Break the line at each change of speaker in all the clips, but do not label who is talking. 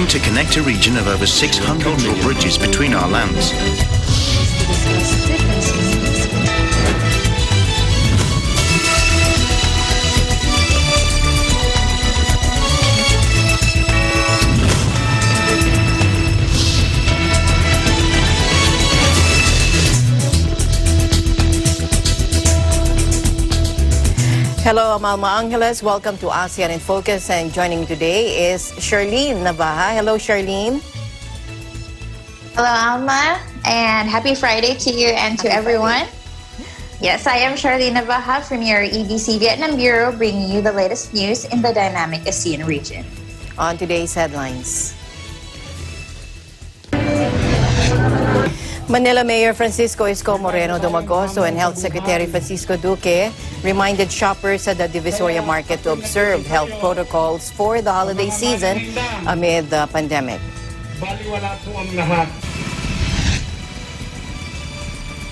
working to connect a region of over 600 more bridges between our lands.
Hello, Amalma Angeles. Welcome to ASEAN in Focus, and joining me today is Charlene Navaja. Hello, Charlene.
Hello, Alma, and happy Friday to you and to everyone. Yes, I am Charlene Navaja from your EBC Vietnam Bureau, bringing you the latest news in the dynamic ASEAN region.
On today's headlines. Manila Mayor Francisco Isko Moreno Domagoso and Health Secretary Francisco Duque reminded shoppers at the Divisoria Market to observe health protocols for the holiday season amid the pandemic.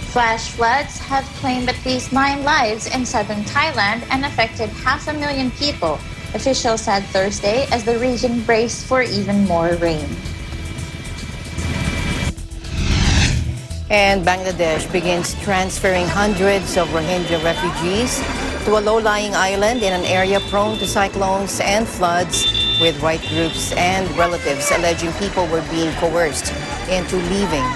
Flash floods have claimed at least 9 lives in southern Thailand and affected 500,000 people, officials said Thursday as the region braced for even more rain.
And Bangladesh begins transferring hundreds of Rohingya refugees to a low-lying island in an area prone to cyclones and floods, with right groups and relatives alleging people were being coerced into leaving.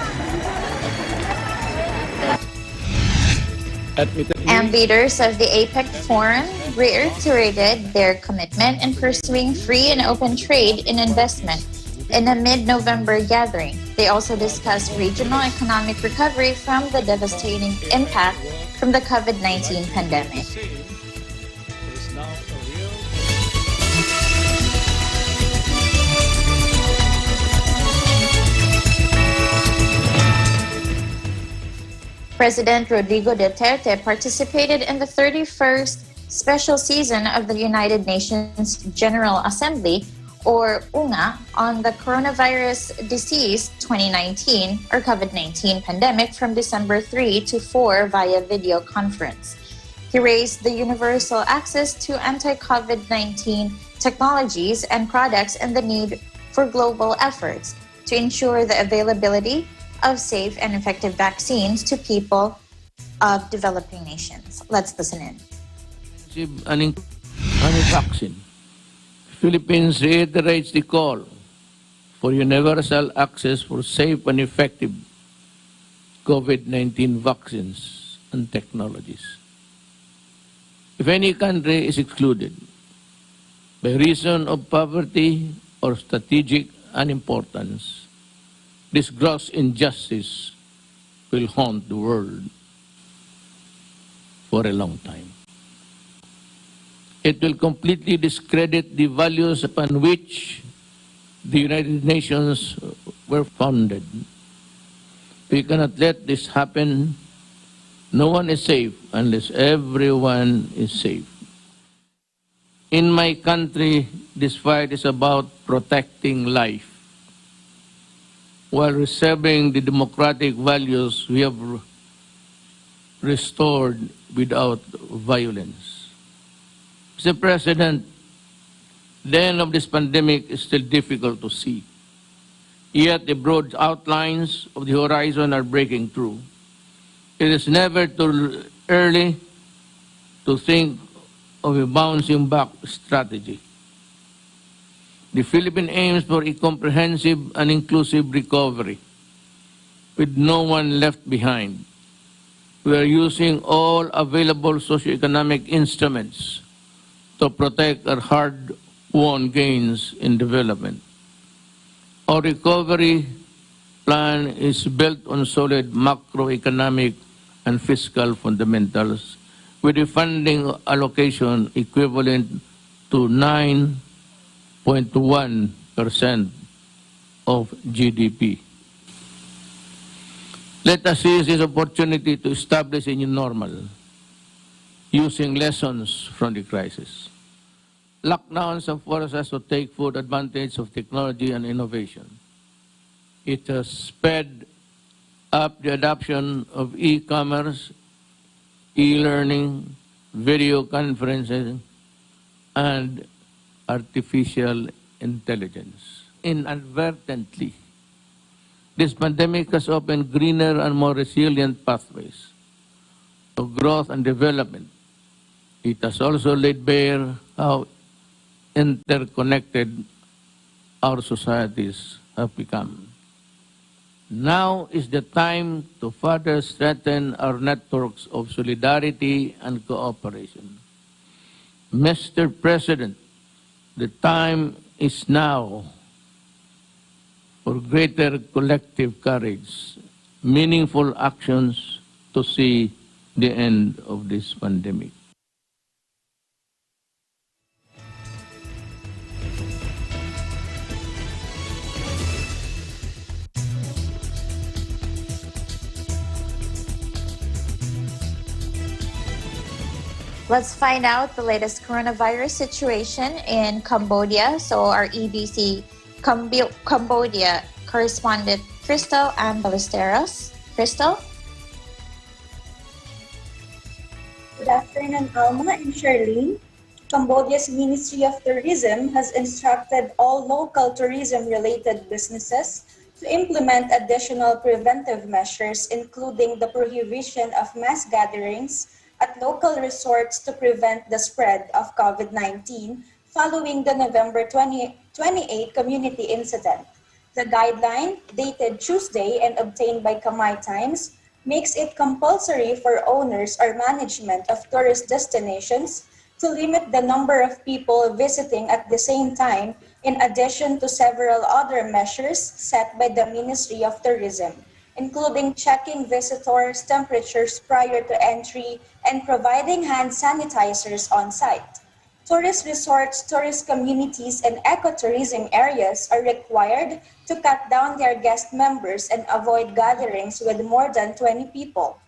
And leaders of the APEC Forum reiterated their commitment in pursuing free and open trade and investment in a mid-November gathering. They also discussed regional economic recovery from the devastating impact from the COVID-19 pandemic. President Rodrigo Duterte participated in the 31st special session of the United Nations General Assembly, or UNGA, on the coronavirus disease 2019 or COVID-19 pandemic from December 3 to 4 via video conference. He raised the universal access to anti-COVID-19 technologies and products and the need for global efforts to ensure the availability of safe and effective vaccines to people of developing nations. Let's listen in.
Any vaccine. Philippines reiterates the call for universal access for safe and effective COVID-19 vaccines and technologies. If any country is excluded by reason of poverty or strategic unimportance, this gross injustice will haunt the world for a long time. It will completely discredit the values upon which the United Nations were founded. We cannot let this happen. No one is safe unless everyone is safe. In my country, this fight is about protecting life while preserving the democratic values we have restored without violence. Mr. President, the end of this pandemic is still difficult to see. Yet the broad outlines of the horizon are breaking through. It is never too early to think of a bouncing back strategy. The Philippines aims for a comprehensive and inclusive recovery with no one left behind. We are using all available socioeconomic instruments to protect our hard-won gains in development. Our recovery plan is built on solid macroeconomic and fiscal fundamentals, with a funding allocation equivalent to 9.1% of GDP. Let us seize this opportunity to establish a new normal, using lessons from the crisis. Lockdowns have forced us to take full advantage of technology and innovation. It has sped up the adoption of e-commerce, e-learning, video conferencing, and artificial intelligence. inadvertently, this pandemic has opened greener and more resilient pathways to growth and development. It has also laid bare how interconnected our societies have become. Now is the time to further strengthen our networks of solidarity and cooperation. Mr. President, the time is now for greater collective courage, meaningful actions to see the end of this pandemic.
Let's find out the latest coronavirus situation in Cambodia. So our EBC Cambodia correspondent Crystal and Ballesteros. Crystal?
Good afternoon, Alma and Charlene. Cambodia's Ministry of Tourism has instructed all local tourism-related businesses to implement additional preventive measures, including the prohibition of mass gatherings at local resorts to prevent the spread of COVID-19 following the November 28 community incident. The guideline, dated Tuesday and obtained by Khmer Times, makes it compulsory for owners or management of tourist destinations to limit the number of people visiting at the same time, in addition to several other measures set by the Ministry of Tourism, including checking visitors' temperatures prior to entry and providing hand sanitizers on site. Tourist resorts, tourist communities, and ecotourism areas are required to cut down their guest members and avoid gatherings with more than 20 people.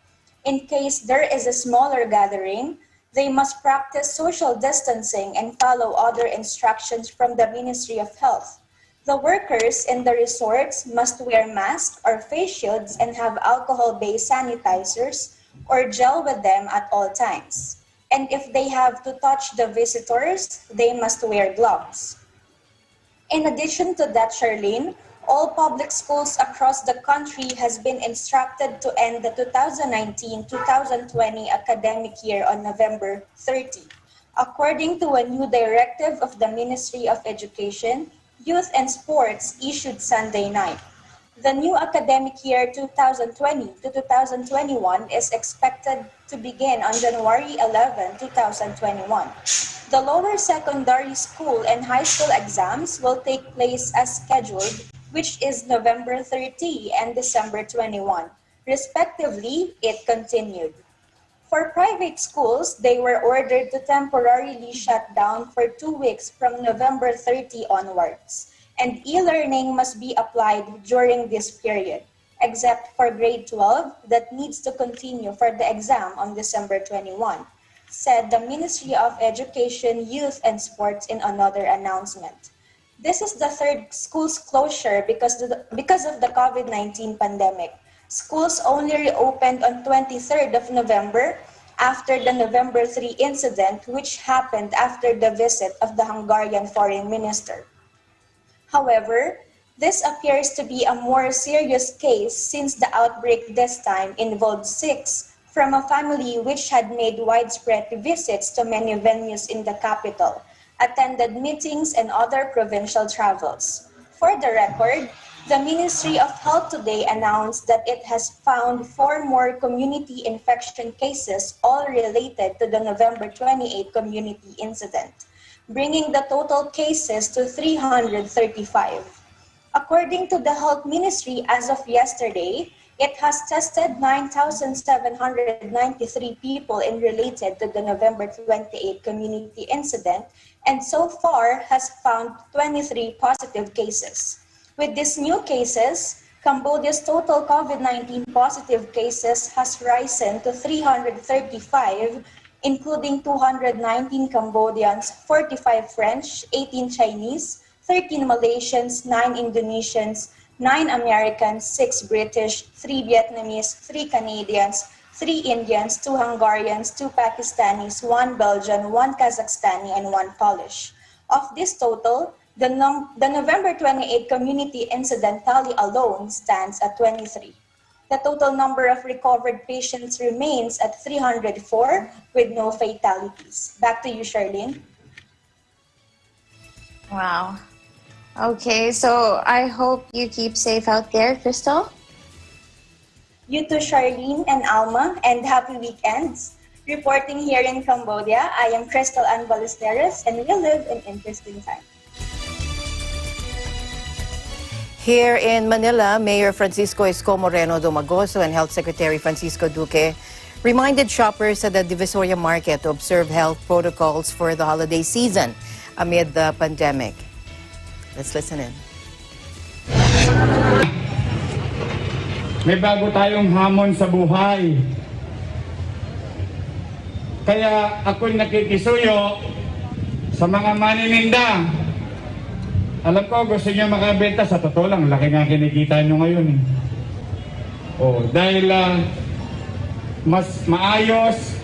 In case there is a smaller gathering, they must practice social distancing and follow other instructions from the Ministry of Health. The workers in the resorts must wear masks or face shields and have alcohol-based sanitizers or gel with them at all times. And if they have to touch the visitors, they must wear gloves. In addition to that, Charlene, all public schools across the country has been instructed to end the 2019-2020 academic year on November 30. According to a new directive of the Ministry of Education, Youth and Sports issued Sunday night. The new academic year 2020 to 2021 is expected to begin on January 11, 2021. The lower secondary school and high school exams will take place as scheduled, which is November 30 and December 21. Respectively, it continued. For private schools, they were ordered to temporarily shut down for 2 weeks from November 30 onwards, and e-learning must be applied during this period, except for grade 12 that needs to continue for the exam on December 21, said the Ministry of Education, Youth and Sports in another announcement. This is the third school's closure because of the COVID-19 pandemic. Schools only reopened on 23rd of November after the November 3 incident, which happened after the visit of the Hungarian foreign minister. However, this appears to be a more serious case since the outbreak this time involved 6 from a family which had made widespread visits to many venues in the capital, attended meetings and other provincial travels. For the record, the Ministry of Health today announced that it has found 4 more community infection cases, all related to the November 28 community incident, bringing the total cases to 335. According to the Health Ministry, as of yesterday, it has tested 9,793 people related to the November 28 community incident, and so far has found 23 positive cases. With these new cases, Cambodia's total COVID-19 positive cases has risen to 335, including 219 Cambodians, 45 French, 18 Chinese, 13 Malaysians, 9 Indonesians, 9 Americans, 6 British, 3 Vietnamese, 3 Canadians, 3 Indians, 2 Hungarians, 2 Pakistanis, 1 Belgian, 1 Kazakhstani, and 1 Polish. Of this total, The November 28 community incident tally alone stands at 23. The total number of recovered patients remains at 304 with no fatalities. Back to you, Charlene.
Wow. Okay, so I hope you keep safe out there, Crystal.
You too, Charlene and Alma, and happy weekends. Reporting here in Cambodia, I am Crystal Ann Ballesteros, and we live in interesting times.
Here in Manila, Mayor Francisco Esco Moreno Domagoso and Health Secretary Francisco Duque reminded shoppers at the Divisoria Market to observe health protocols for the holiday season amid the pandemic. Let's listen in.
May bago tayong hamon sa buhay. Kaya ako'y nakikisuyo sa mga manininda. Alam ko, gusto niyo makabenta. Sa totoo lang, laki nga kinikita nyo ngayon. Dahil mas maayos,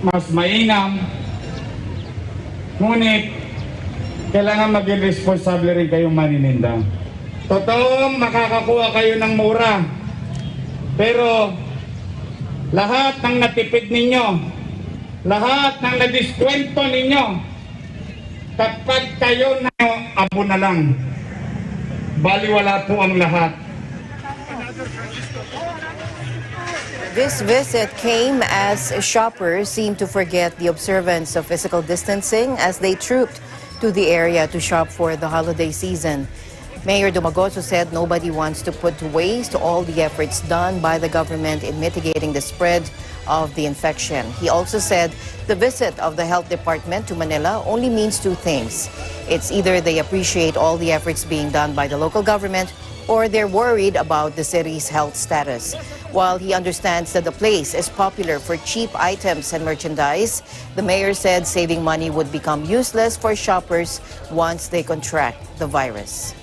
mas mainam, ngunit kailangan maging responsable rin kayong manininda. Totoo, makakakuha kayo ng mura. Pero lahat ng natipid ninyo, lahat ng nadiskwento ninyo, kapag kayo na abo na lang, baliwala po ang lahat.
This visit came as shoppers seemed to forget the observance of physical distancing as they trooped to the area to shop for the holiday season. Mayor Domagoso said nobody wants to put to waste all the efforts done by the government in mitigating the spread of the infection. He also said the visit of the health department to Manila only means two things. It's either they appreciate all the efforts being done by the local government or they're worried about the city's health status. While he understands that the place is popular for cheap items and merchandise, the mayor said saving money would become useless for shoppers once they contract the virus.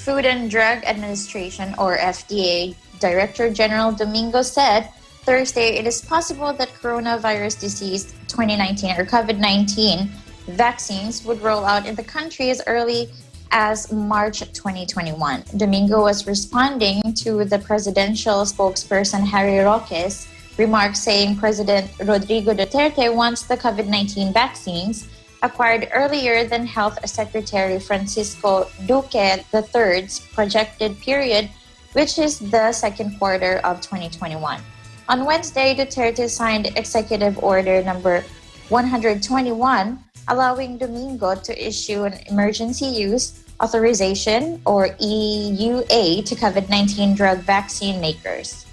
Food and Drug Administration, or FDA, Director General Domingo said Thursday it is possible that coronavirus disease 2019 or COVID-19 vaccines would roll out in the country as early as March 2021. Domingo was responding to the presidential spokesperson Harry Roque's remarks saying President Rodrigo Duterte wants the COVID-19 vaccines acquired earlier than Health Secretary Francisco Duque III's projected period, which is the second quarter of 2021. On Wednesday, Duterte signed Executive Order number 121, allowing Domingo to issue an emergency use authorization, or EUA, to COVID-19 drug vaccine makers.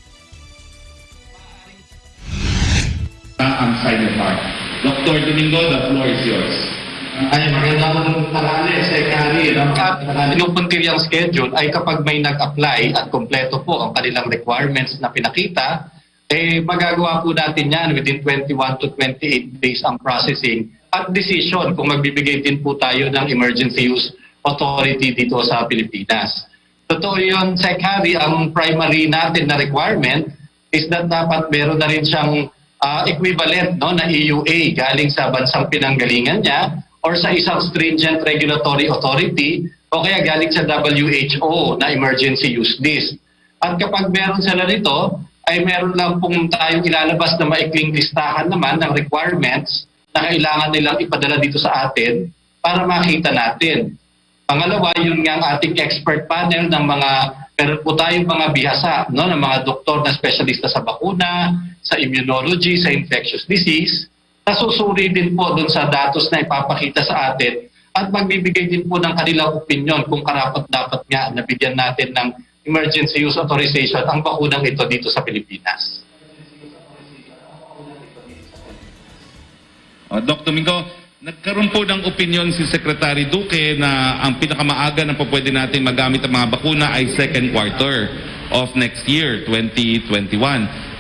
Ang silent part. Dr. Domingo, the floor is yours.
Ay, magandang tanghali, Secretary. Yung puntiryang schedule ay kapag may nag-apply at kompleto po ang kanilang requirements na pinakita, magagawa po natin yan within 21 to 28 days ang processing at decision kung magbibigay din po tayo ng emergency use authority dito sa Pilipinas. Totoo yun, Secretary, ang primary natin na requirement is that dapat meron na rin siyang equivalent na EUA galing sa bansang pinanggalingan niya or sa isang stringent regulatory authority o kaya galing sa WHO na emergency use list. At kapag meron sila nito, ay meron lang pong tayong ilalabas na maikling listahan naman ng requirements na kailangan nilang ipadala dito sa atin para makita natin. Pangalawa, yun nga ang ating expert panel ng meron po tayong mga bihasa, ng mga doktor na espesyalista sa bakuna, sa immunology, sa infectious disease, nasusuri din po doon sa datos na ipapakita sa atin at magbibigay din po ng kanilang opinion kung karapat-dapat nga na bigyan natin ng emergency use authorization ang bakunang ito dito sa Pilipinas.
Dr. Domingo, nagkaroon po ng opinion si Secretary Duque na ang pinakamaaga na po pwede natin magamit ang mga bakuna ay second quarter of next year, 2021.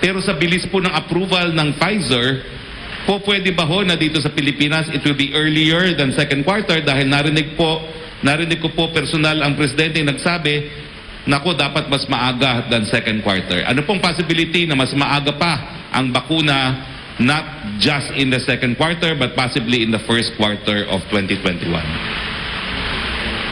Pero sa bilis po ng approval ng Pfizer, po pwede ba ho na dito sa Pilipinas it will be earlier than second quarter dahil narinig ko po personal ang presidente nagsabi naku, dapat mas maaga than second quarter. Ano pong possibility na mas maaga pa ang bakuna, not just in the second quarter, but possibly in the first quarter of 2021?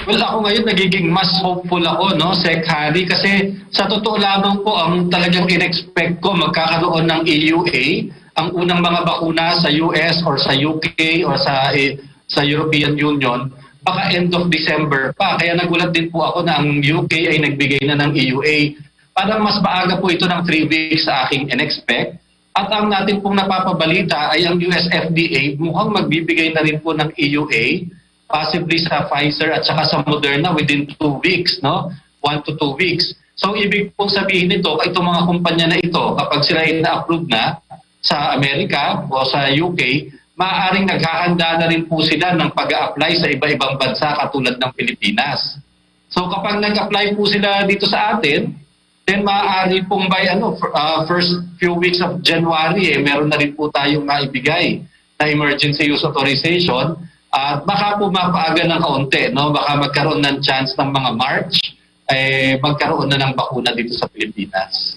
Well, ako ngayon nagiging mas hopeful ako, no, Sec Harry, kasi sa totoo lamang po, ang talagang in-expect ko magkakaroon ng EUA, ang unang mga bakuna sa US or sa UK or sa European Union, baka end of December pa. Kaya nagulat din po ako na ang UK ay nagbigay na ng EUA. Parang mas maaga po ito ng 3 weeks sa aking in-expect. At ang natin pong napapabalita ay ang US FDA mukhang magbibigay na rin po ng EUA, possibly sa Pfizer at saka sa Moderna within 2 weeks, no? 1 to 2 weeks. So ibig pong sabihin nito, itong mga kumpanya na ito, kapag sila ay na-approve na sa Amerika o sa UK, maaaring naghahanda na rin po sila ng pag-a-apply sa iba-ibang bansa katulad ng Pilipinas. So kapag nag-apply po sila dito sa atin, then maaari pong by first few weeks of January, meron na rin po tayong maibigay na emergency use authorization. At baka po mapaaga ng kaunti, no? Baka magkaroon ng chance ng mga March, magkaroon na ng bakuna dito sa Pilipinas.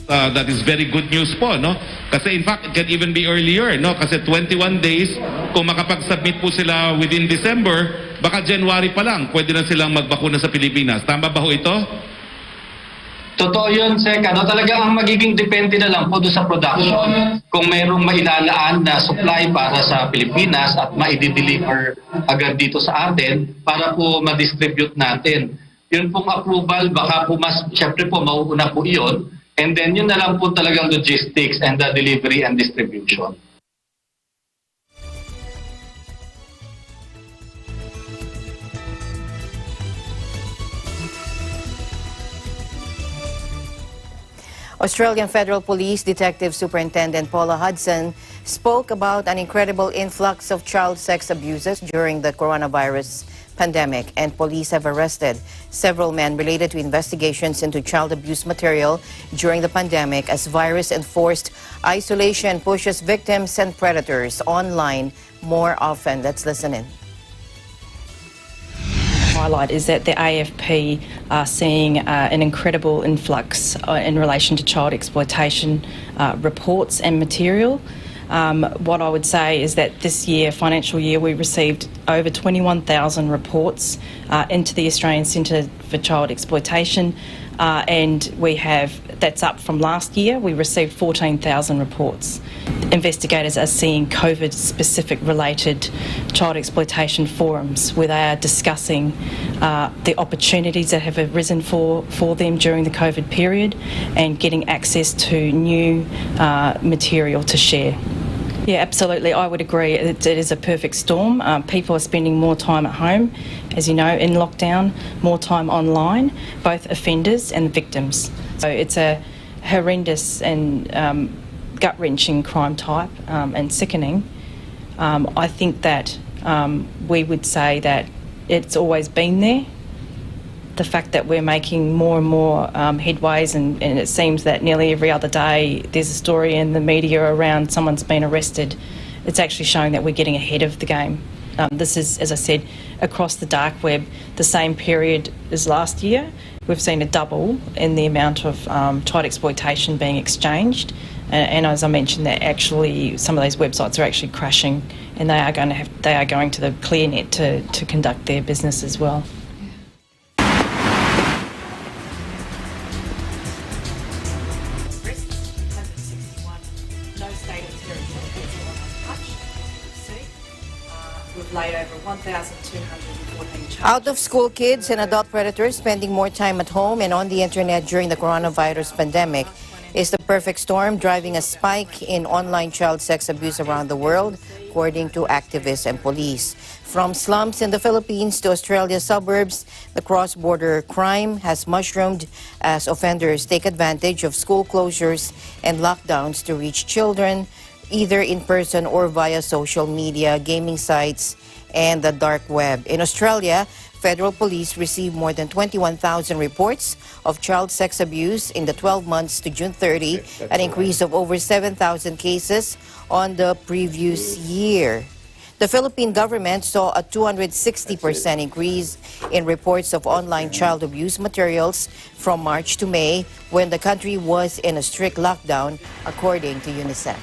That is very good news po, no? Kasi in fact, it can even be earlier, no? Kasi 21 days, kung makapag-submit po sila within December, baka January pa lang, pwede na silang magbakuna sa Pilipinas. Tama ba ho ito?
Totoo yun, Sek. Talaga ang magiging depende na lang po doon sa production. Kung mayroong mailalaan na supply para sa Pilipinas at maidi-deliver agad dito sa atin para po ma-distribute natin. Yun pong approval, baka po mas, syempre po, mauuna po iyon. And then yun na lang po talagang logistics and the delivery and distribution.
Australian Federal Police Detective Superintendent Paula Hudson spoke about an incredible influx of child sex abuses during the coronavirus pandemic, and police have arrested several men related to investigations into child abuse material during the pandemic as virus-enforced isolation pushes victims and predators online more often. Let's listen in.
Highlight is that the AFP are seeing an incredible influx in relation to child exploitation reports and material. What I would say is that this year, financial year, we received over 21,000 reports into the Australian Centre for Child Exploitation, and that's up from last year. We received 14,000 reports. Investigators are seeing COVID-specific related child exploitation forums where they are discussing the opportunities that have arisen for them during the COVID period and getting access to new material to share. Yeah, absolutely. I would agree. It is a perfect storm. People are spending more time at home, as you know, in lockdown, more time online, both offenders and victims. So it's a horrendous and gut-wrenching crime type and sickening. I think that we would say that it's always been there. The fact that we're making more and more headways, and it seems that nearly every other day there's a story in the media around someone's been arrested, it's actually showing that we're getting ahead of the game. This is, as I said, across the dark web, the same period as last year. We've seen a double in the amount of child exploitation being exchanged. And as I mentioned, that actually some of those websites are actually crashing, and they are going to the ClearNet to conduct their business as well. We've laid over 1,214 charges.
Out-of-school kids and adult predators spending more time at home and on the internet during the coronavirus pandemic is the perfect storm, driving a spike in online child sex abuse around the world, according to activists and police. From slums in the Philippines to Australia's suburbs, the cross-border crime has mushroomed as offenders take advantage of school closures and lockdowns to reach children, either in person or via social media, gaming sites, and the dark web. In Australia, federal police received more than 21,000 reports of child sex abuse in the 12 months to June 30, an increase of over 7,000 cases on the previous year. The Philippine government saw a 260% increase in reports of online child abuse materials from March to May, when the country was in a strict lockdown, according to UNICEF.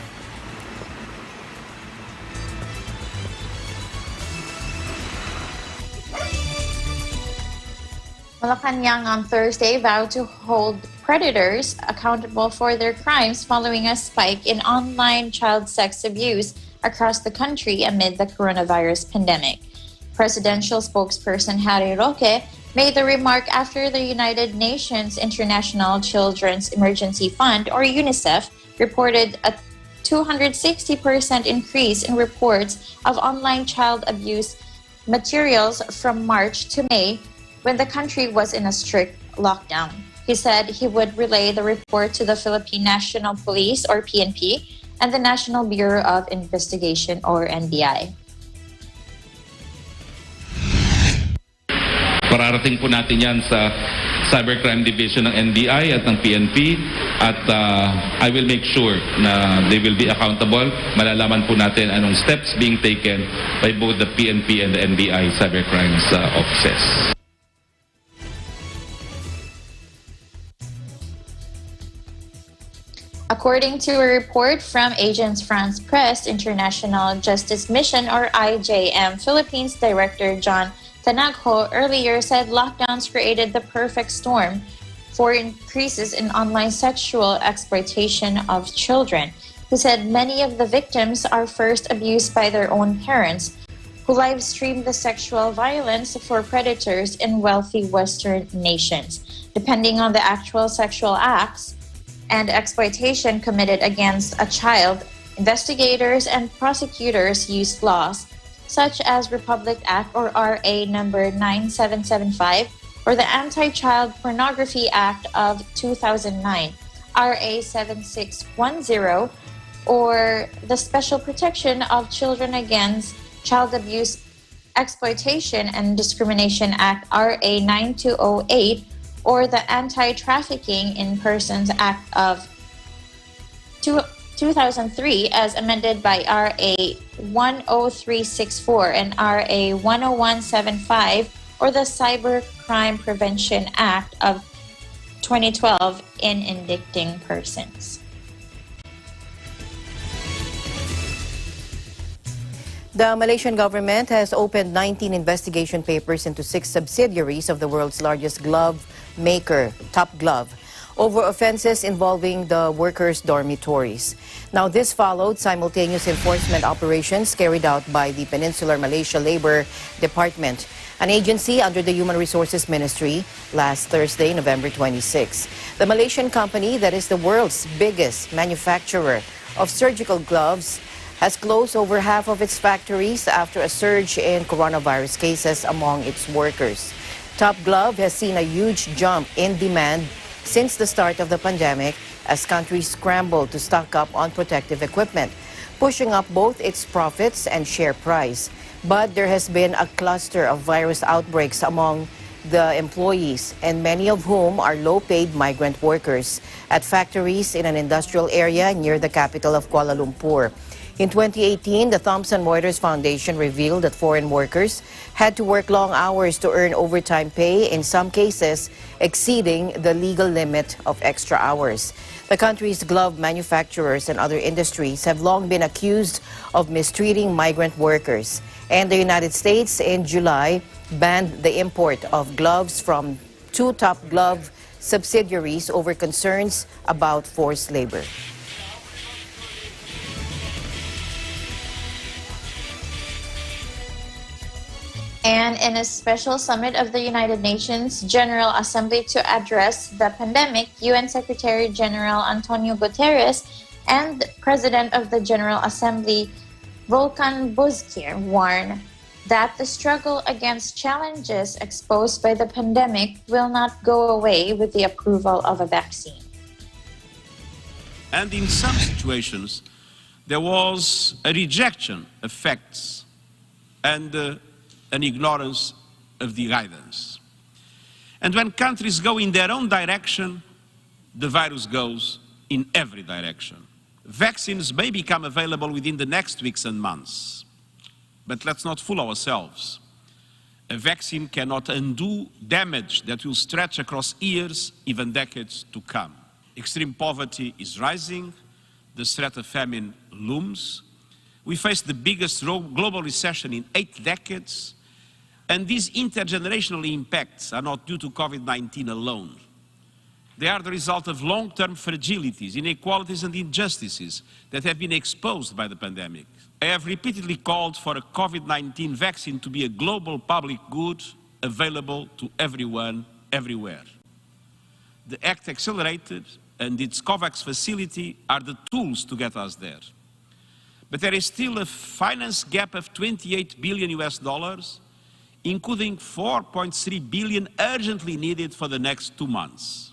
Malacanang on Thursday vowed to hold predators accountable for their crimes following a spike in online child sex abuse across the country amid the coronavirus pandemic. Presidential spokesperson Harry Roque made the remark after the United Nations International Children's Emergency Fund, or UNICEF, reported a 260% increase in reports of online child abuse materials from March to May, when the country was in a strict lockdown. He said he would relay the report to the Philippine National Police, or PNP, and the National Bureau of Investigation, or NBI.
Pararating po natin yan sa Cybercrime Division ng NBI at ng PNP, at I will make sure na they will be accountable. Malalaman po natin anong steps being taken by both the PNP and the NBI cybercrimes offices.
According to a report from Agence France Presse, International Justice Mission, or IJM, Philippines Director John Tanagho earlier said lockdowns created the perfect storm for increases in online sexual exploitation of children. He said many of the victims are first abused by their own parents, who live stream the sexual violence for predators in wealthy Western nations. Depending on the actual sexual acts and exploitation committed against a child, investigators and prosecutors use laws such as Republic Act, or RA number 9775, or the Anti-Child Pornography Act of 2009, RA 7610, or the Special Protection of Children Against Child Abuse, Exploitation and Discrimination Act, RA 9208, or the Anti-Trafficking in Persons Act of 2003 as amended by RA 10364 and RA 10175, or the Cybercrime Prevention Act of 2012 in indicting persons.
The Malaysian government has opened 19 investigation papers into 6 subsidiaries of the world's largest glove maker, Top Glove, over offenses involving the workers' dormitories. Now, this followed simultaneous enforcement operations carried out by the Peninsular Malaysia Labor Department, an agency under the Human Resources Ministry, last Thursday, November 26. The Malaysian company, that is the world's biggest manufacturer of surgical gloves, has closed over half of its factories after a surge in coronavirus cases among its workers. Top Glove has seen a huge jump in demand since the start of the pandemic as countries scramble to stock up on protective equipment, pushing up both its profits and share price. But there has been a cluster of virus outbreaks among the employees, and many of whom are low-paid migrant workers at factories in an industrial area near the capital of Kuala Lumpur. In 2018, the Thomson Reuters Foundation revealed that foreign workers had to work long hours to earn overtime pay, in some cases exceeding the legal limit of extra hours. The country's glove manufacturers and other industries have long been accused of mistreating migrant workers. And the United States in July banned the import of gloves from 2 Top Glove subsidiaries over concerns about forced labor.
And in a special summit of the United Nations General Assembly to address the pandemic, UN Secretary General Antonio Guterres and President of the General Assembly Volkan Bozkir warned that the struggle against challenges exposed by the pandemic will not go away with the approval of a vaccine.
And in some situations, there was a rejection of facts and an ignorance of the guidance. And when countries go in their own direction, the virus goes in every direction. Vaccines may become available within the next weeks and months. But let's not fool ourselves. A vaccine cannot undo damage that will stretch across years, even decades to come. Extreme poverty is rising. The threat of famine looms. We face the biggest global recession in 8 decades. And these intergenerational impacts are not due to COVID-19 alone. They are the result of long-term fragilities, inequalities and injustices that have been exposed by the pandemic. I have repeatedly called for a COVID-19 vaccine to be a global public good available to everyone, everywhere. The Act Accelerated and its COVAX facility are the tools to get us there. But there is still a finance gap of $28 billion, including $4.3 billion urgently needed for the next 2 months.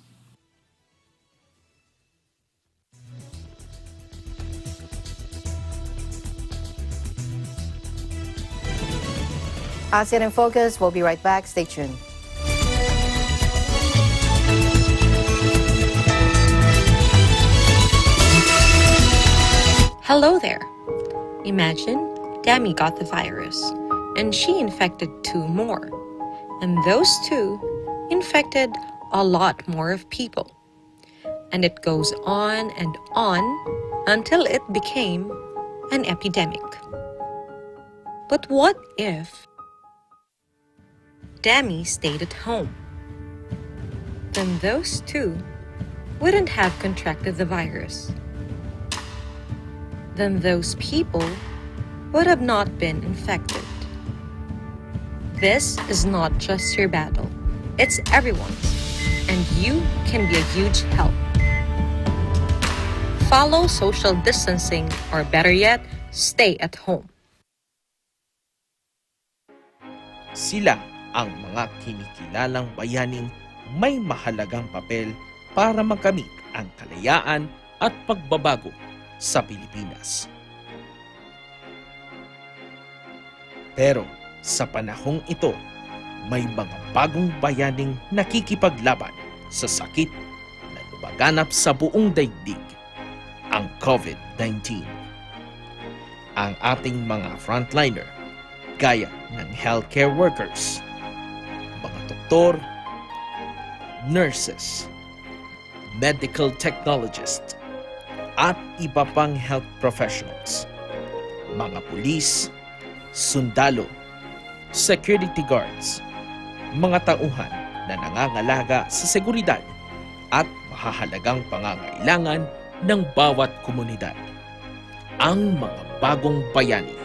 ASEAN in Focus, we'll be right back. Stay tuned.
Hello there. Imagine Dami got the virus and she infected 2 more. And those 2 infected a lot more of people. And it goes on and on until it became an epidemic. But what if Dami stayed at home? Then those 2 wouldn't have contracted the virus. Then those people would have not been infected. This is not just your battle, it's everyone's, and you can be a huge help. Follow social distancing, or better yet, stay at home.
Sila ang mga kinikilalang bayaning may mahalagang papel para makamit ang kalayaan at pagbabago sa Pilipinas. Pero sa panahong ito, may mga bagong bayaning nakikipaglaban sa sakit na lumaganap sa buong daigdig, ang COVID-19. Ang ating mga frontliner, gaya ng healthcare workers, mga doktor, nurses, medical technologists, at iba pang health professionals, mga pulis, sundalo, security guards, mga tauhan na nangangalaga sa seguridad at mahahalagang pangangailangan ng bawat komunidad. Ang mga bagong bayani,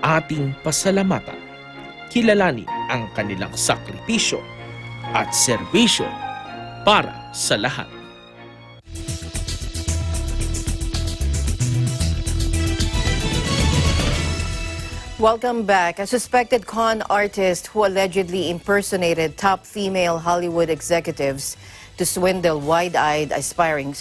ating pasalamatan. Kilalanin ang kanilang sakripisyo at serbisyo para sa lahat.
Welcome back. A suspected con artist who allegedly impersonated top female Hollywood executives to swindle wide-eyed aspiring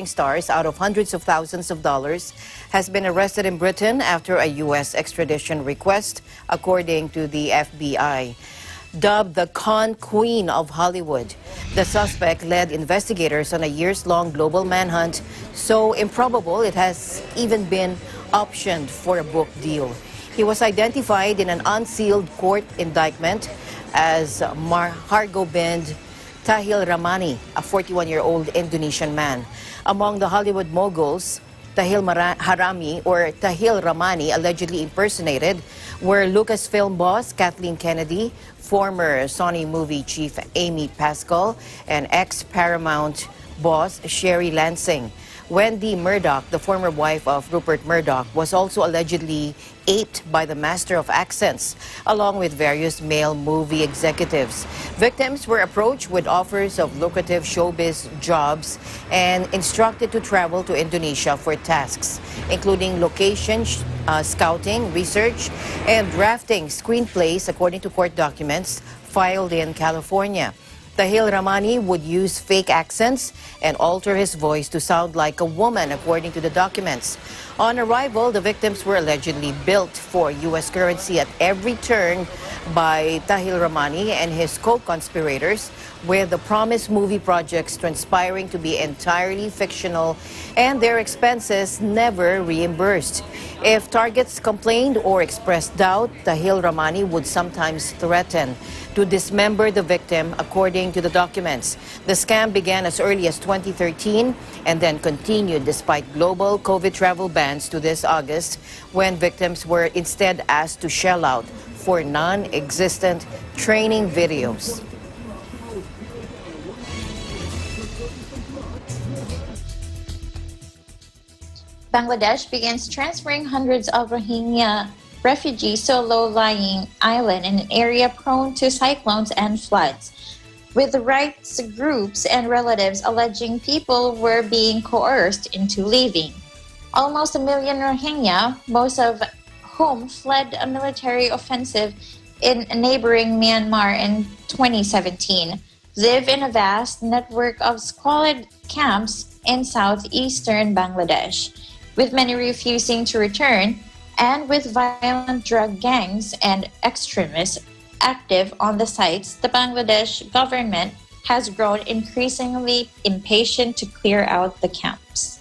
stars out of hundreds of thousands of dollars has been arrested in Britain after a U.S. extradition request, according to the FBI. Dubbed the con queen of Hollywood, the suspect led investigators on a years-long global manhunt, so improbable it has even been optioned for a book deal. He was identified in an unsealed court indictment as Hargobind Tahil Ramani, a 41-year-old Indonesian man. Among the Hollywood moguls Tahil Ramani allegedly impersonated were Lucasfilm boss Kathleen Kennedy, former Sony movie chief Amy Pascal, and ex-Paramount boss Sherry Lansing. Wendy Murdoch, the former wife of Rupert Murdoch, was also allegedly aped by the master of accents, along with various male movie executives. Victims were approached with offers of lucrative showbiz jobs and instructed to travel to Indonesia for tasks, including location scouting, research, and drafting screenplays, according to court documents filed in California. Tahil Ramani would use fake accents and alter his voice to sound like a woman, according to the documents. On arrival, the victims were allegedly built for U.S. currency at every turn by Tahil Ramani and his co-conspirators, with the promised movie projects transpiring to be entirely fictional and their expenses never reimbursed. If targets complained or expressed doubt, Tahil Ramani would sometimes threaten to dismember the victim, according to the documents. The scam began as early as 2013 and then continued despite global COVID travel bans to this August, when victims were instead asked to shell out for non-existent training videos.
Bangladesh begins transferring hundreds of Rohingya refugees to a low-lying island in an area prone to cyclones and floods, with rights groups and relatives alleging people were being coerced into leaving. Almost 1 million Rohingya, most of whom fled a military offensive in neighboring Myanmar in 2017, live in a vast network of squalid camps in southeastern Bangladesh, with many refusing to return, and with violent drug gangs and extremists active on the sites. The Bangladesh government has grown increasingly impatient to clear out the camps.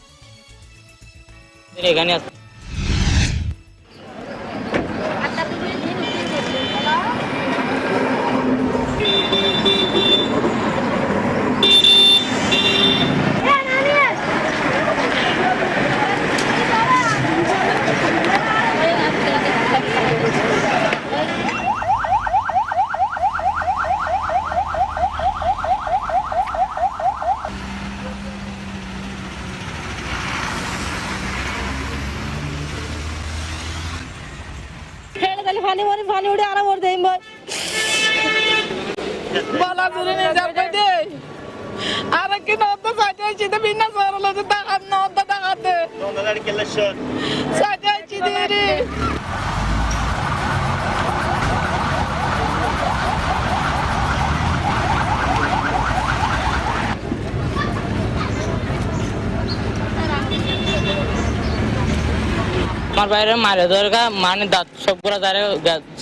আমার বাইরে মারে দরকার মানে দাঁত সবগুলো দাঁড়ে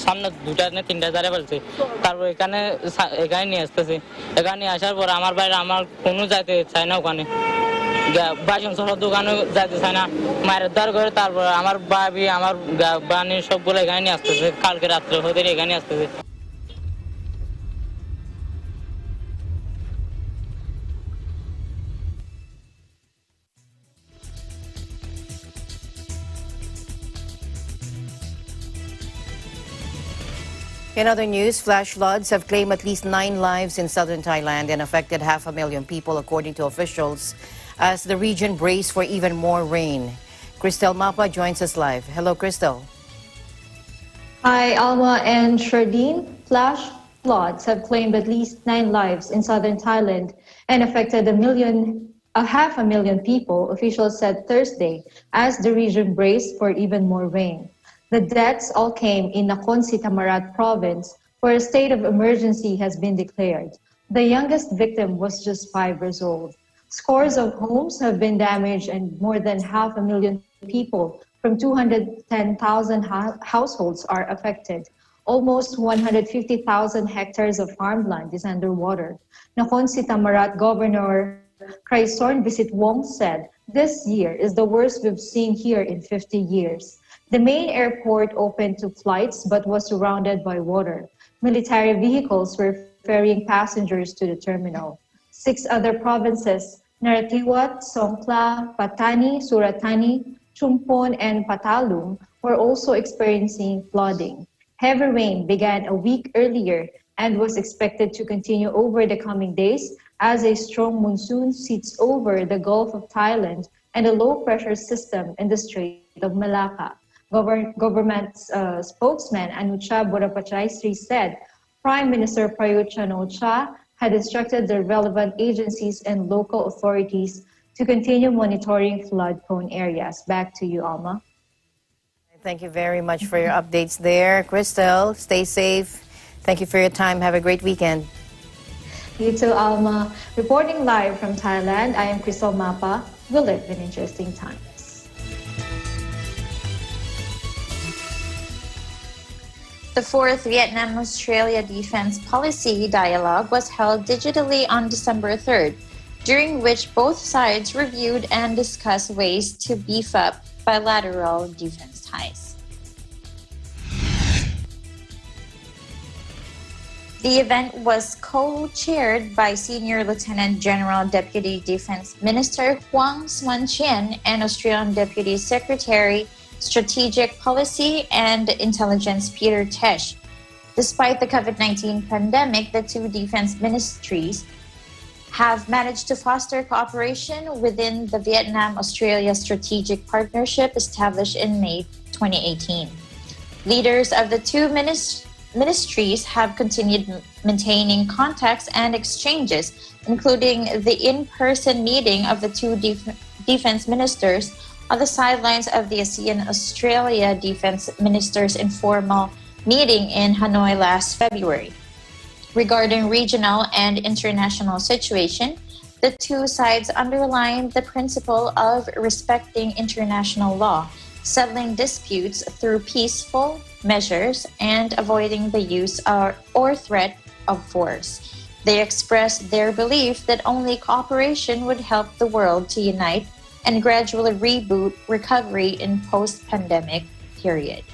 সামনে দুটা না তিনটা দাঁড়ে ফেলছে তারপর এখানে নিয়ে আসতেছে এখানে নিয়ে আসার পর আমার বাইরে আমার কোনো যাইতে চায় না ওখানে বাসন সব দোকানে যাইতে চায় না মায়ের দাঁড় করে তারপর আমার ভাবি আমার বানি সবগুলো এখানে নিয়ে আসতেছে কালকে রাত্রে হতে এখানে আসতেছে
In other news, flash floods have claimed at least 9 lives in southern Thailand and affected 500,000 people, according to officials, as the region braces for even more rain. Cristel Mapa joins us live. Hello, Cristel.
Hi, Alma and Shardeen. Flash floods have claimed at least 9 lives in southern Thailand and affected 500,000 people, officials said Thursday, as the region braced for even more rain. The deaths all came in Nakhon Si Thammarat province, where a state of emergency has been declared. The youngest victim was just 5 years old. Scores of homes have been damaged and more than 500,000 people from 210,000 households are affected. Almost 150,000 hectares of farmland is underwater. Nakhon Si Thammarat Governor Kraisorn Visitwong said, "This year is the worst we've seen here in 50 years. The main airport opened to flights but was surrounded by water. Military vehicles were ferrying passengers to the terminal. 6 other provinces, Narathiwat, Songkhla, Patani, Suratthani, Chumpon, and Patalung, were also experiencing flooding. Heavy rain began a week earlier and was expected to continue over the coming days as a strong monsoon sits over the Gulf of Thailand and a low-pressure system in the Strait of Malacca. Government spokesman Anucha Borapachaisri said Prime Minister Prayut Chan-o-cha had instructed the relevant agencies and local authorities to continue monitoring flood-prone areas. Back to you, Alma.
Thank you very much for your updates there. Cristel, stay safe. Thank you for your time. Have a great weekend.
You too, Alma. Reporting live from Thailand, I am Cristel Mapa. We live in interesting times.
The fourth Vietnam-Australia Defense Policy Dialogue was held digitally on December 3rd, during which both sides reviewed and discussed ways to beef up bilateral defense ties. The event was co-chaired by Senior Lieutenant General Deputy Defense Minister Huang Xuan-Chien and Australian Deputy Secretary Strategic Policy and Intelligence Peter Tesh. Despite the COVID-19 pandemic, the two defense ministries have managed to foster cooperation within the Vietnam-Australia Strategic Partnership established in May 2018. Leaders of the two ministries have continued maintaining contacts and exchanges, including the in-person meeting of the two defense ministers on the sidelines of the ASEAN Australia Defense Ministers' informal meeting in Hanoi last February. Regarding regional and international situation, the two sides underlined the principle of respecting international law, settling disputes through peaceful measures, and avoiding the use or threat of force. They expressed their belief that only cooperation would help the world to unite and gradually reboot recovery in post-pandemic period.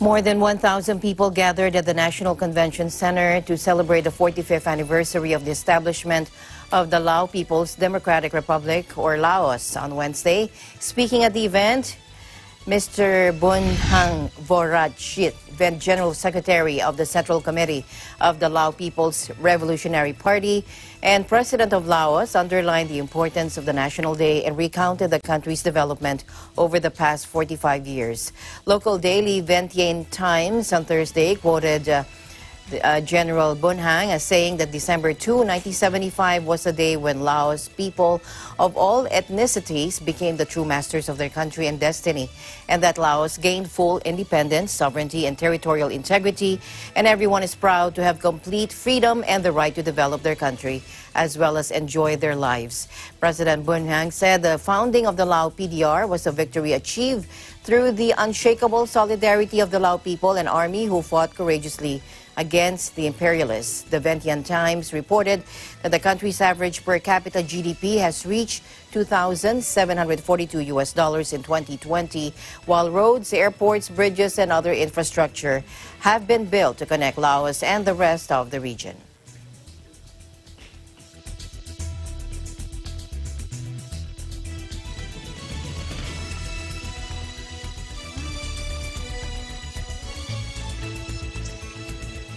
More than 1,000 people gathered at the National Convention Center to celebrate the 45th anniversary of the establishment of the Lao People's Democratic Republic, or Laos, on Wednesday. Speaking at the event, Mr. Bunhang Vorachit, General Secretary of the Central Committee of the Lao People's Revolutionary Party and President of Laos, underlined the importance of the National Day and recounted the country's development over the past 45 years. Local daily Vientiane Times on Thursday quoted General Bunhang as saying that December 2, 1975 was a day when Laos people of all ethnicities became the true masters of their country and destiny, and that Laos gained full independence, sovereignty, and territorial integrity, and everyone is proud to have complete freedom and the right to develop their country as well as enjoy their lives. President Bunhang said the founding of the Lao PDR was a victory achieved through the unshakable solidarity of the Lao people and army who fought courageously against the imperialists. The Vientiane Times reported that the country's average per capita GDP has reached $2,742 in 2020, while roads, airports, bridges, and other infrastructure have been built to connect Laos and the rest of the region.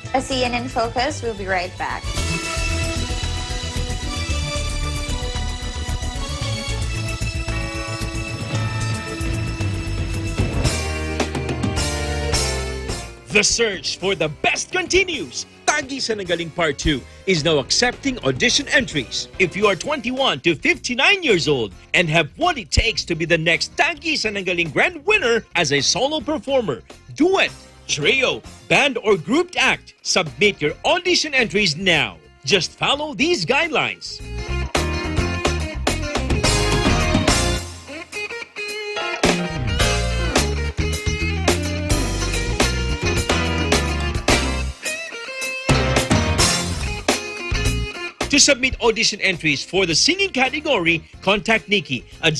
ASEAN in Focus, we'll be right back.
The search for the best continues. Tagi sa Nagaling Part 2 is now accepting audition entries. If you are 21 to 59 years old and have what it takes to be the next Tagi sa Nagaling Grand Winner as a solo performer, duet, trio, band, or grouped act, submit your audition entries now. Just follow these guidelines. To submit audition entries for the singing category, contact Nikki at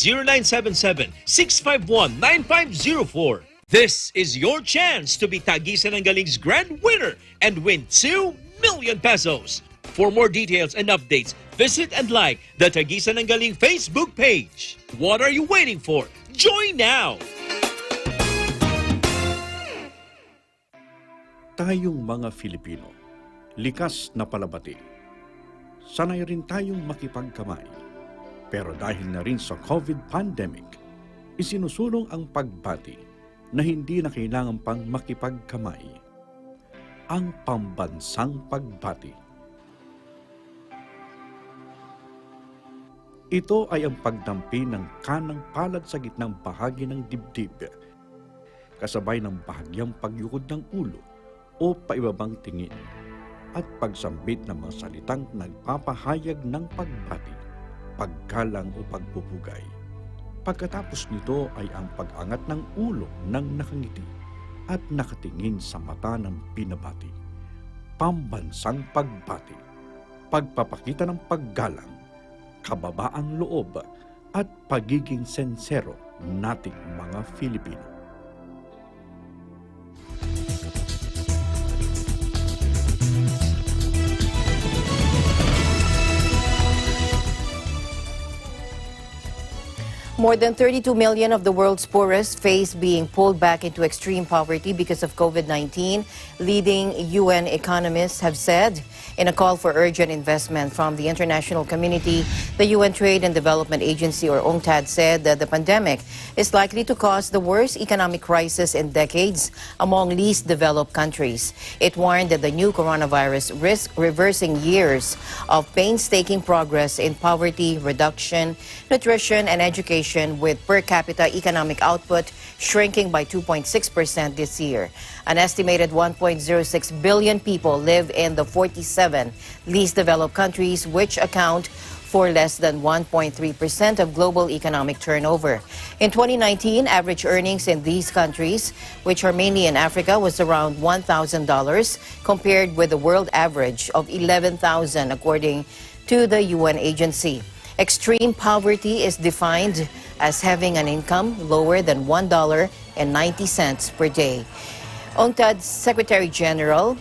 0977-651-9504. This is your chance to be Tagisan ng Galing's grand winner and win 2 million pesos. For more details and updates, visit and like the Tagisan ng Galing Facebook page. What are you waiting for? Join now!
Tayong mga Filipino, likas na palabati. Sanay rin tayong makipagkamay. Pero dahil na rin sa COVID pandemic, isinusulong ang pagbati na hindi na kailangan pang makipagkamay. Ang pambansang pagbati. Ito ay ang pagdampi ng kanang palad sa gitnang bahagi ng dibdib, kasabay ng bahagyang pagyukod ng ulo o paibabang tingin, at pagsambit ng mga salitang nagpapahayag ng pagbati, paggalang o pagpupugay. Pagkatapos nito ay ang pag-angat ng ulo ng nakangiti at nakatingin sa mata ng pinabati. Pambansang pagbati, pagpapakita ng paggalang, kababaang loob at pagiging sensero nating mga Filipino.
More than 32 million of the world's poorest face being pulled back into extreme poverty because of COVID-19, leading UN economists have said. In a call for urgent investment from the international community, the UN Trade and Development Agency, or UNCTAD, said that the pandemic is likely to cause the worst economic crisis in decades among least developed countries. It warned that the new coronavirus risks reversing years of painstaking progress in poverty reduction, nutrition, and education, with per capita economic output shrinking by 2.6% this year. An estimated 1.06 billion people live in the 47 least developed countries, which account for less than 1.3% of global economic turnover. In 2019, average earnings in these countries, which are mainly in Africa, was around $1,000, compared with the world average of $11,000, according to the UN agency. Extreme poverty is defined as having an income lower than $1.90 per day. UNCTAD's Secretary General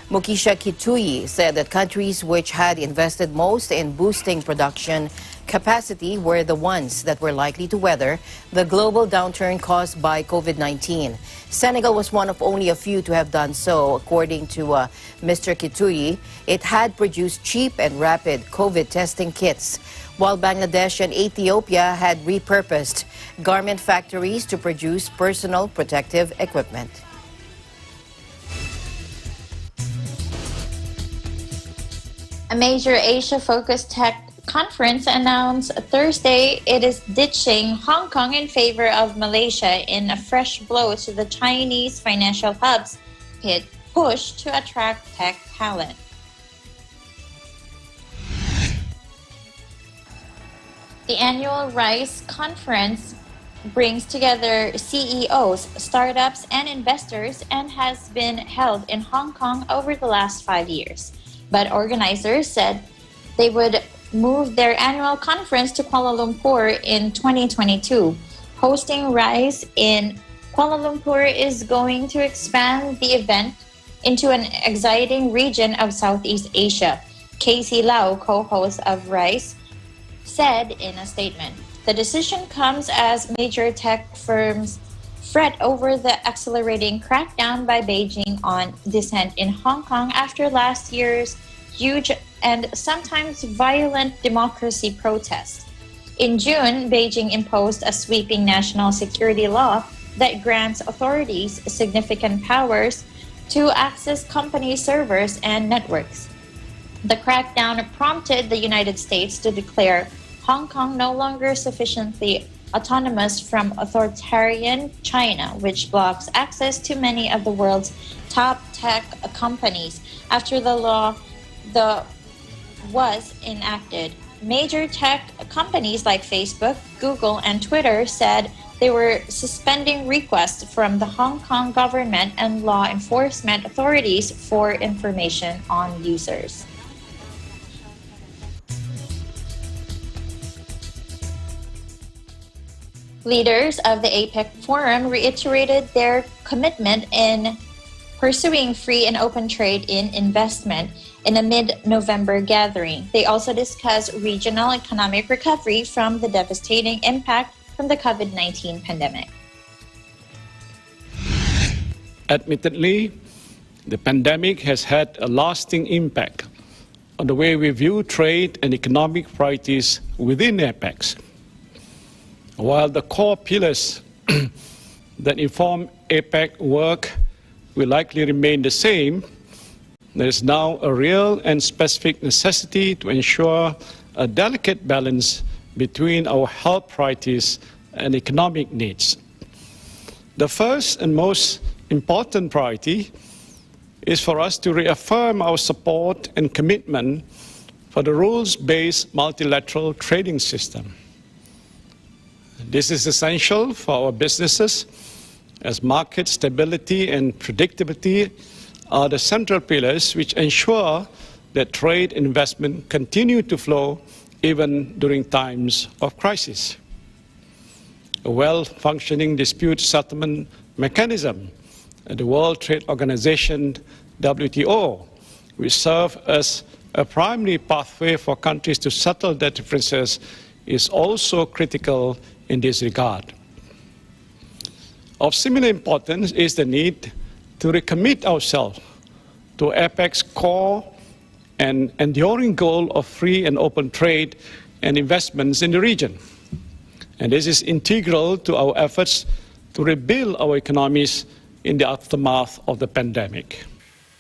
Mukisha Kituyi said that countries which had invested most in boosting production capacity were the ones that were likely to weather the global downturn caused by COVID-19. Senegal was one of only a few to have done so. According to Mr. Kituyi, it had produced cheap and rapid COVID testing kits, while Bangladesh and Ethiopia had repurposed garment factories to produce personal protective equipment.
A major Asia-focused tech conference announced Thursday it is ditching Hong Kong in favor of Malaysia in a fresh blow to the Chinese financial hub's push to attract tech talent. The annual RISE conference brings together CEOs, startups, and investors and has been held in Hong Kong over the last 5 years. But organizers said they would move their annual conference to Kuala Lumpur in 2022. Hosting RISE in Kuala Lumpur is going to expand the event into an exciting region of Southeast Asia. Casey Lau, co-host of RISE, said in a statement, the decision comes as major tech firms fret over the accelerating crackdown by Beijing on dissent in Hong Kong after last year's huge and sometimes violent democracy protests. In June, Beijing imposed a sweeping national security law that grants authorities significant powers to access company servers and networks. The crackdown prompted the United States to declare Hong Kong no longer sufficiently autonomous from authoritarian China, which blocks access to many of the world's top tech companies. After the law was enacted, major tech companies like Facebook, Google, and Twitter said they were suspending requests from the Hong Kong government and law enforcement authorities for information on users. Leaders of the APEC Forum reiterated their commitment in pursuing free and open trade in investment in a mid-November gathering. They also discussed regional economic recovery from the devastating impact from the COVID-19 pandemic.
Admittedly, the pandemic has had a lasting impact on the way we view trade and economic priorities within APEC. While the core pillars that inform APEC work will likely remain the same, there is now a real and specific necessity to ensure a delicate balance between our health priorities and economic needs. The first and most important priority is for us to reaffirm our support and commitment for the rules-based multilateral trading system. This is essential for our businesses, as market stability and predictability are the central pillars which ensure that trade and investment continue to flow even during times of crisis. A well-functioning dispute settlement mechanism at the World Trade Organization, WTO, will serve as a primary pathway for countries to settle their differences, is also critical in this regard. Of similar importance is the need to recommit ourselves to APEC's core and enduring goal of free and open trade and investments in the region. And this is integral to our efforts to rebuild our economies in the aftermath of the pandemic.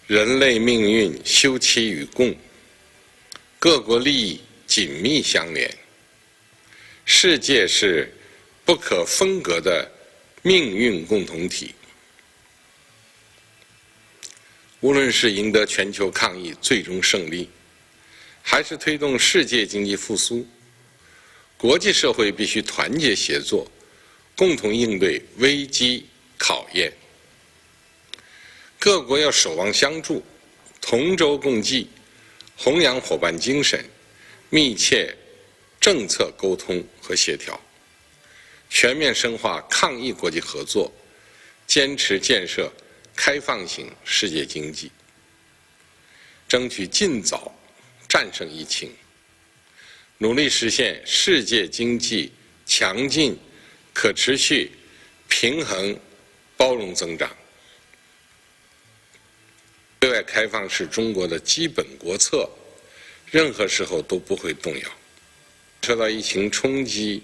人类命运休戚与共，各国利益紧密相连。世界是不可分割的命运共同体。无论是赢得全球抗疫最终胜利，还是推动世界经济复苏，国际社会必须团结协作，共同应对危机考验。各国要守望相助，同舟共济，弘扬伙伴精神，密切政策沟通和协调，全面深化抗疫国际合作，坚持建设开放型世界经济，争取尽早战胜疫情，努力实现世界经济强劲、可持续、平衡、包容增长。对外开放是中国的基本国策，任何时候都不会动摇。受到疫情冲击，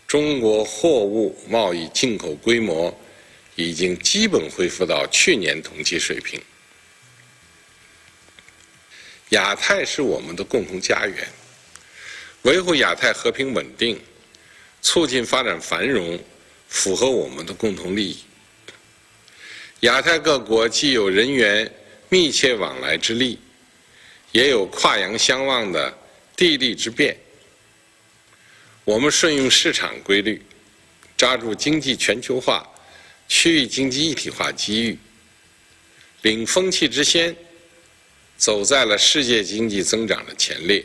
中国货物贸易进口规模已经基本恢复到去年同期水平。亚太是我们的共同家园，维护亚太和平稳定，促进发展繁荣，符合我们的共同利益。亚太各国既有人员密切往来之利，也有跨洋相望的地利之便。我们顺应市场规律，抓住经济全球化、区域经济一体化机遇，领风气之先，走在了世界经济增长的前列。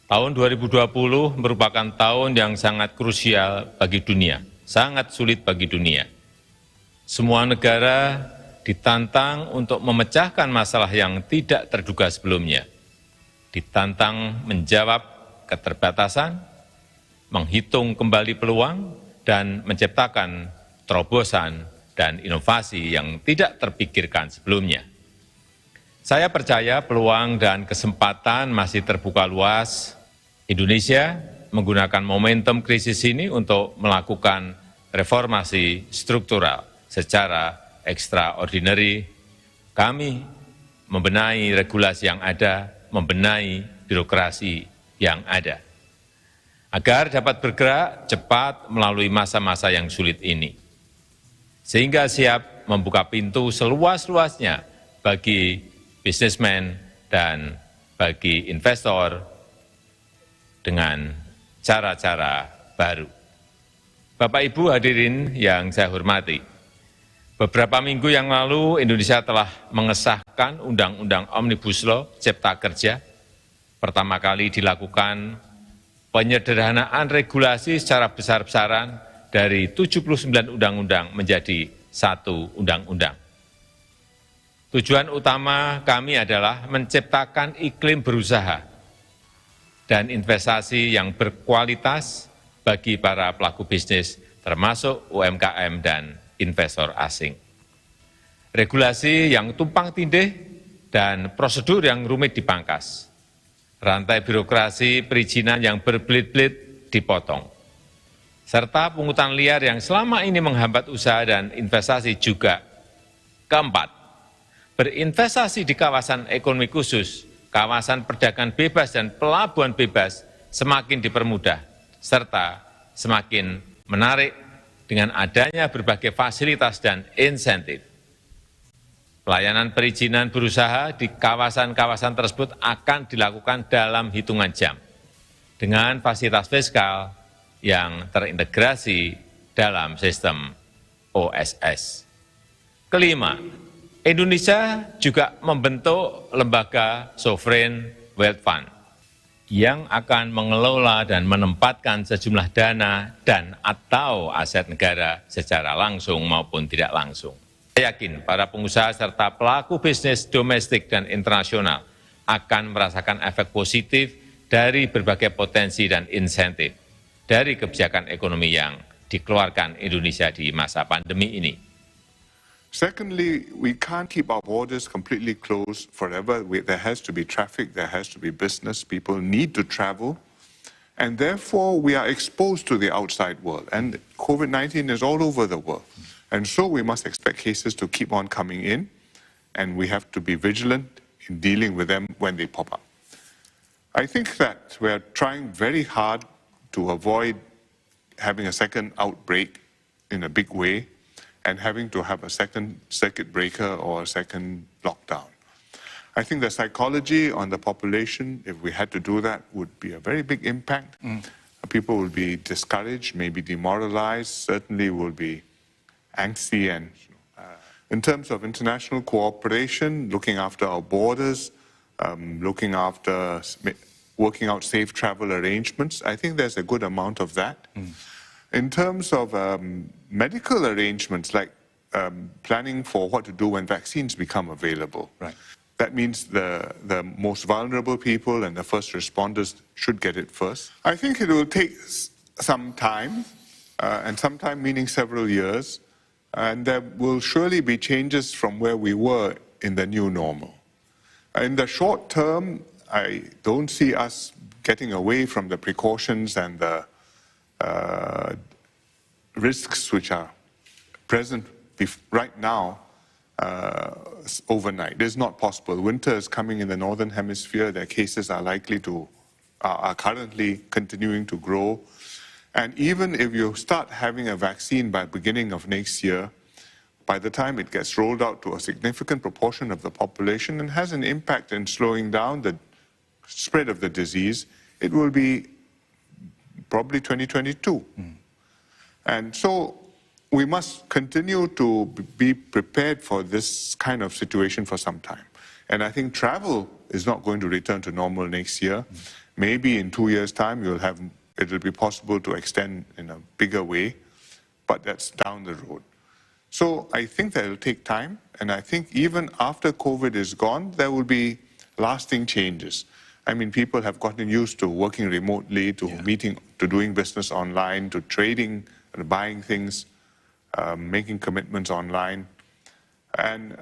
Tahun 2020 merupakan tahun yang sangat krusial bagi dunia, sangat sulit bagi dunia. Semua negara ditantang untuk memecahkan masalah yang tidak terduga sebelumnya, ditantang menjawab keterbatasan, menghitung kembali peluang, dan menciptakan terobosan dan inovasi yang tidak terpikirkan sebelumnya. Saya percaya peluang dan kesempatan masih terbuka luas. Indonesia menggunakan momentum krisis ini untuk melakukan reformasi struktural secara extraordinary. Kami membenahi regulasi yang ada, membenahi birokrasi yang ada, agar dapat bergerak cepat melalui masa-masa yang sulit ini, sehingga siap membuka pintu seluas-luasnya bagi bisnismen dan bagi investor dengan cara-cara baru. Bapak Ibu hadirin yang saya hormati, beberapa minggu yang lalu Indonesia telah mengesahkan Undang-Undang Omnibus Law Cipta Kerja. Pertama kali dilakukan penyederhanaan regulasi secara besar-besaran dari 79 undang-undang menjadi 1 undang-undang. Tujuan utama kami adalah menciptakan iklim berusaha dan investasi yang berkualitas bagi para pelaku bisnis, termasuk UMKM dan investor asing. Regulasi yang tumpang tindih dan prosedur yang rumit dipangkas. Rantai birokrasi perizinan yang berbelit-belit dipotong. Serta pungutan liar yang selama ini menghambat usaha dan investasi juga. Keempat, berinvestasi di kawasan ekonomi khusus, kawasan perdagangan bebas dan pelabuhan bebas semakin dipermudah, serta semakin menarik dengan adanya berbagai fasilitas dan insentif. Pelayanan perizinan berusaha di kawasan-kawasan tersebut akan dilakukan dalam hitungan jam, dengan fasilitas fiskal yang terintegrasi dalam sistem OSS. Kelima, Indonesia juga membentuk lembaga Sovereign Wealth Fund yang akan mengelola dan menempatkan sejumlah dana dan atau aset negara secara langsung maupun tidak langsung. Saya yakin para pengusaha serta pelaku bisnis domestik dan internasional akan merasakan efek positif dari berbagai potensi dan insentif dari kebijakan ekonomi yang dikeluarkan Indonesia di masa pandemi ini.
Secondly, we can't keep our borders completely closed forever. There has to be traffic, there has to be business. People need to travel. And therefore, we are exposed to the outside world. And COVID-19 is all over the world. And so we must expect cases to keep on coming in. And we have to be vigilant in dealing with them when they pop up. I think that we're trying very hard to avoid having a second outbreak in a big way, and having to have a second circuit breaker or a second lockdown. I think the psychology on the population, if we had to do that, would be a very big impact. People will be discouraged, maybe demoralized, certainly will be angsty. And in terms of international cooperation, looking after our borders, looking after working out safe travel arrangements, I think there's a good amount of that. In terms of medical arrangements, like planning for what to do when vaccines become available, that means the most vulnerable people and the first responders should get it first. I think it will take some time, and some time meaning several years, and there will surely be changes from where we were in the new normal. In the short term, I don't see us getting away from the precautions and the risks which are present right now overnight. It's not possible. Winter is coming in the northern hemisphere. Their cases are are currently continuing to grow. And even if you start having a vaccine by beginning of next year, by the time it gets rolled out to a significant proportion of the population and has an impact in slowing down the spread of the disease, it will be probably 2022. And so we must continue to be prepared for this kind of situation for some time. And I think travel is not going to return to normal next year. Maybe in 2 years' time, it'll be possible to extend in a bigger way, but that's down the road. So I think that it'll take time, and I think even after COVID is gone, there will be lasting changes. I mean, people have gotten used to working remotely, to meeting, to doing business online, to trading, buying things, making commitments online, and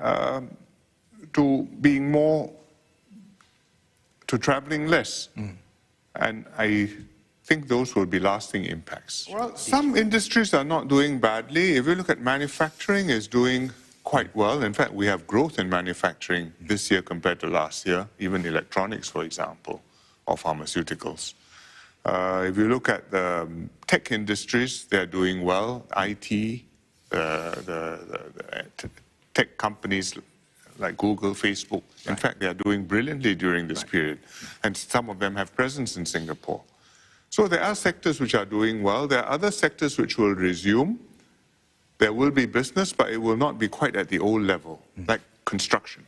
to being more, to traveling less. And I think those will be lasting impacts. Well, some industries are not doing badly. If you look at manufacturing, is doing quite well. In fact, we have growth in manufacturing this year compared to last year, even electronics, for example, or pharmaceuticals. If you look at the tech industries, they're doing well. IT, the tech companies like Google, Facebook, in fact, they are doing brilliantly during this period. And some of them have presence in Singapore. So there are sectors which are doing well. There are other sectors which will resume. There will be business, but it will not be quite at the old level, like construction,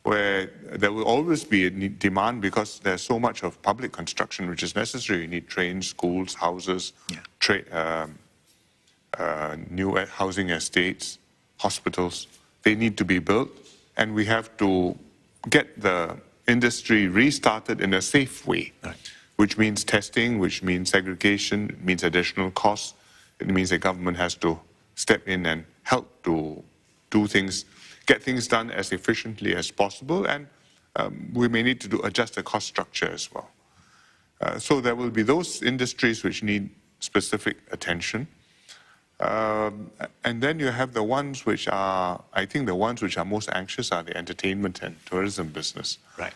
where there will always be a demand because there's so much of public construction which is necessary. You need trains, schools, houses, new housing estates, hospitals. They need to be built, and we have to get the industry restarted in a safe way, which means testing, which means segregation, it means additional costs. It means the government has to step in and help to do things, get things done as efficiently as possible, and we may need to adjust the cost structure as well. So there will be those industries which need specific attention. And then you have the ones which are, I think the ones which are most anxious are the entertainment and tourism business.
Right.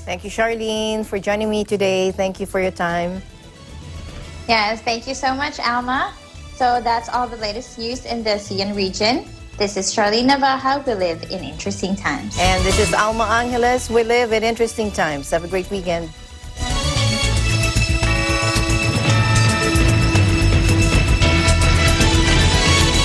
Thank you, Charlene, for joining me today. Thank you for your time.
Yes, thank you so much, Alma. So that's all the latest news in the ASEAN region. This is Charlene Navaja. We live in interesting times.
And this is Alma Angeles. We live in interesting times. Have a great weekend.